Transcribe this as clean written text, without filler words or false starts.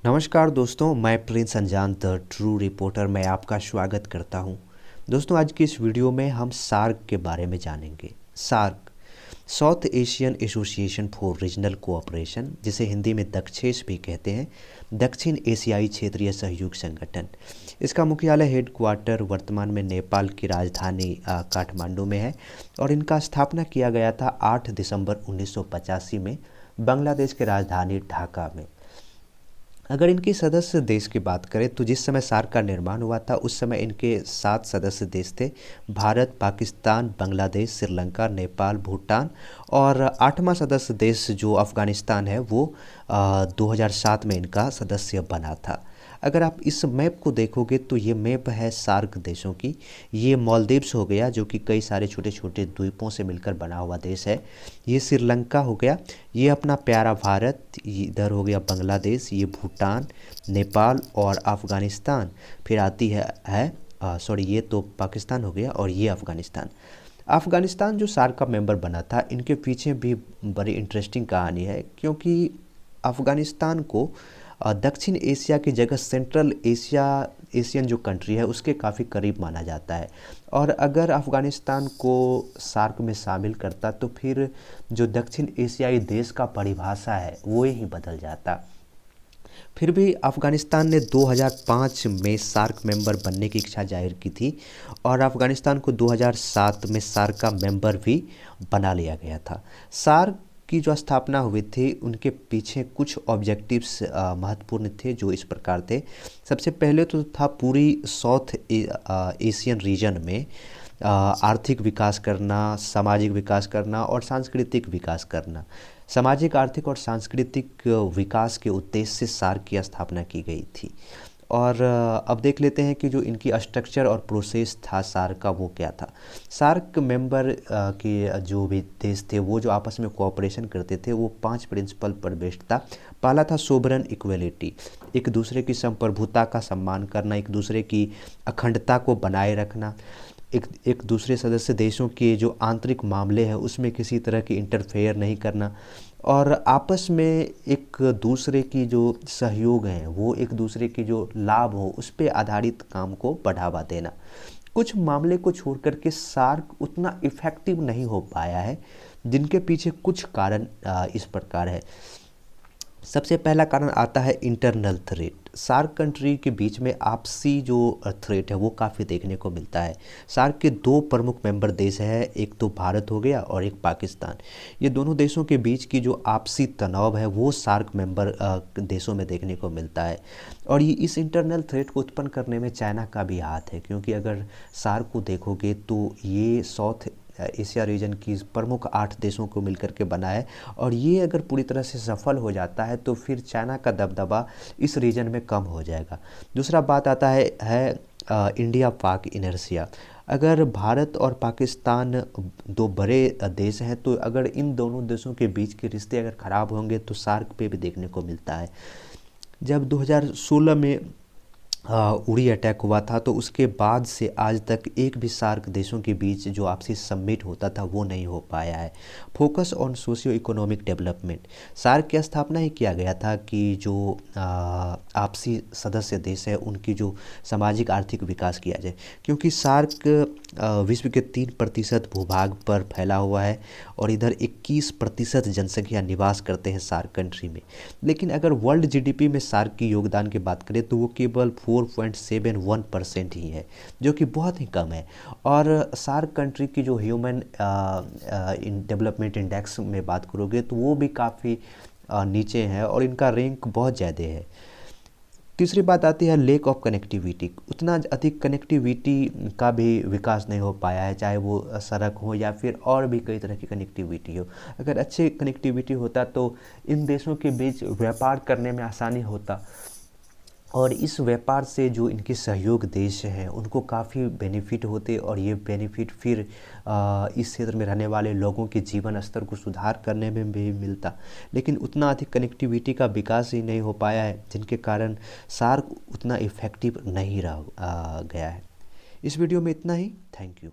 नमस्कार दोस्तों, मैं प्रिंस अनजान द ट्रू रिपोर्टर में आपका स्वागत करता हूं। दोस्तों, आज की इस वीडियो में हम सार्क के बारे में जानेंगे। SAARC South Asian Association for Regional Cooperation, जिसे हिंदी में दक्षेस भी कहते हैं, दक्षिण एशियाई क्षेत्रीय सहयोग संगठन। इसका मुख्यालय हेडक्वार्टर वर्तमान में नेपाल की राजधानी काठमांडू में है और इनका स्थापना किया गया था 8 दिसंबर 1985 में बांग्लादेश की राजधानी ढाका में। अगर इनके सदस्य देश की बात करें तो जिस समय सार्क का निर्माण हुआ था उस समय इनके 7 सदस्य देश थे: भारत, पाकिस्तान, बांग्लादेश, श्रीलंका, नेपाल, भूटान। और 8वां सदस्य देश जो अफ़गानिस्तान है वो 2007 में इनका सदस्य बना था। अगर आप इस मैप को देखोगे तो ये मैप है सार्क देशों की। ये मालदीव्स हो गया जो कि कई सारे छोटे छोटे द्वीपों से मिलकर बना हुआ देश है। ये श्रीलंका हो गया, ये अपना प्यारा भारत, इधर हो गया बांग्लादेश, ये भूटान, नेपाल और अफ़गानिस्तान। फिर आती है सॉरी, ये तो पाकिस्तान हो गया और ये अफ़गानिस्तान। अफ़गानिस्तान जो सार्क का मेंबर बना था, इनके पीछे भी बड़ी इंटरेस्टिंग कहानी है, क्योंकि अफ़गानिस्तान को दक्षिण एशिया की जगह सेंट्रल एशियन जो कंट्री है उसके काफ़ी करीब माना जाता है। और अगर अफ़गानिस्तान को सार्क में शामिल करता तो फिर जो दक्षिण एशियाई देश का परिभाषा है वो ही बदल जाता। फिर भी अफ़गानिस्तान ने 2005 में सार्क मेंबर बनने की इच्छा जाहिर की थी और अफ़गानिस्तान को 2007 में सार्क का मेंबर भी बना लिया गया था। सार्क की जो स्थापना हुई थी उनके पीछे कुछ ऑब्जेक्टिव्स महत्वपूर्ण थे जो इस प्रकार थे। सबसे पहले तो था पूरी साउथ एशियन रीजन में आर्थिक विकास करना, सामाजिक विकास करना और सांस्कृतिक विकास करना। सामाजिक, आर्थिक और सांस्कृतिक विकास के उद्देश्य से सार्क की स्थापना की गई थी। और अब देख लेते हैं कि जो इनकी स्ट्रक्चर और प्रोसेस था सार्क का वो क्या था। सार्क मेंबर के जो भी देश थे वो जो आपस में कोऑपरेशन करते थे वो 5 प्रिंसिपल पर बेस्ड था। पहला था सोवरन इक्वलिटी, एक दूसरे की संप्रभुता का सम्मान करना, एक दूसरे की अखंडता को बनाए रखना, एक दूसरे सदस्य देशों के जो आंतरिक मामले हैं उसमें किसी तरह की इंटरफेयर नहीं करना, और आपस में एक दूसरे की जो सहयोग है वो एक दूसरे की जो लाभ हो उस पे आधारित काम को बढ़ावा देना। कुछ मामले को छोड़ कर के सार्क उतना इफ़ेक्टिव नहीं हो पाया है, जिनके पीछे कुछ कारण इस प्रकार है। सबसे पहला कारण आता है इंटरनल थ्रेट। सार्क कंट्री के बीच में आपसी जो थ्रेट है वो काफ़ी देखने को मिलता है। सार्क के 2 प्रमुख मेंबर देश हैं, एक तो भारत हो गया और एक पाकिस्तान। ये दोनों देशों के बीच की जो आपसी तनाव है वो सार्क मेंबर देशों में देखने को मिलता है। और ये इस इंटरनल थ्रेट को उत्पन्न करने में चाइना का भी हाथ है, क्योंकि अगर सार्क को देखोगे तो ये साउथ एशिया रीजन की प्रमुख 8 देशों को मिलकर के बना है। और ये अगर पूरी तरह से सफल हो जाता है तो फिर चाइना का दबदबा इस रीजन में कम हो जाएगा। दूसरा बात आता है इंडिया पाक इनर्शिया। अगर भारत और पाकिस्तान 2 बड़े देश हैं तो अगर इन दोनों देशों के बीच के रिश्ते अगर ख़राब होंगे तो सार्क पे भी देखने को मिलता है। जब 2016 में उड़ी अटैक हुआ था तो उसके बाद से आज तक एक भी सार्क देशों के बीच जो आपसी समिट होता था वो नहीं हो पाया है। Focus on socio economic development, SAARC की स्थापना ही किया गया था कि जो आपसी सदस्य देश है उनकी जो सामाजिक आर्थिक विकास किया जाए, क्योंकि सार्क विश्व के 3% भूभाग पर फैला हुआ है और इधर 21% जनसंख्या निवास करते हैं सार्क कंट्री में। लेकिन अगर वर्ल्ड जीडीपी में सार्क की योगदान की बात करें तो वो केवल 4.71% ही है, जो कि बहुत ही कम है। और सार्क कंट्री की जो ह्यूमन डेवलपमेंट इंडेक्स में बात करोगे तो वो भी काफ़ी नीचे है और इनका रैंक बहुत ज़्यादा है। तीसरी बात आती है लेक ऑफ कनेक्टिविटी। उतना अधिक कनेक्टिविटी का भी विकास नहीं हो पाया है, चाहे वो सड़क हो या फिर और भी कई तरह की कनेक्टिविटी हो। अगर अच्छी कनेक्टिविटी होता तो इन देशों के बीच व्यापार करने में आसानी होता और इस व्यापार से जो इनके सहयोग देश हैं उनको काफ़ी बेनिफिट होते और ये बेनिफिट फिर इस क्षेत्र में रहने वाले लोगों के जीवन स्तर को सुधार करने में भी मिलता। लेकिन उतना अधिक कनेक्टिविटी का विकास ही नहीं हो पाया है, जिनके कारण सार्क उतना इफ़ेक्टिव नहीं रह गया है। इस वीडियो में इतना ही। Thank you.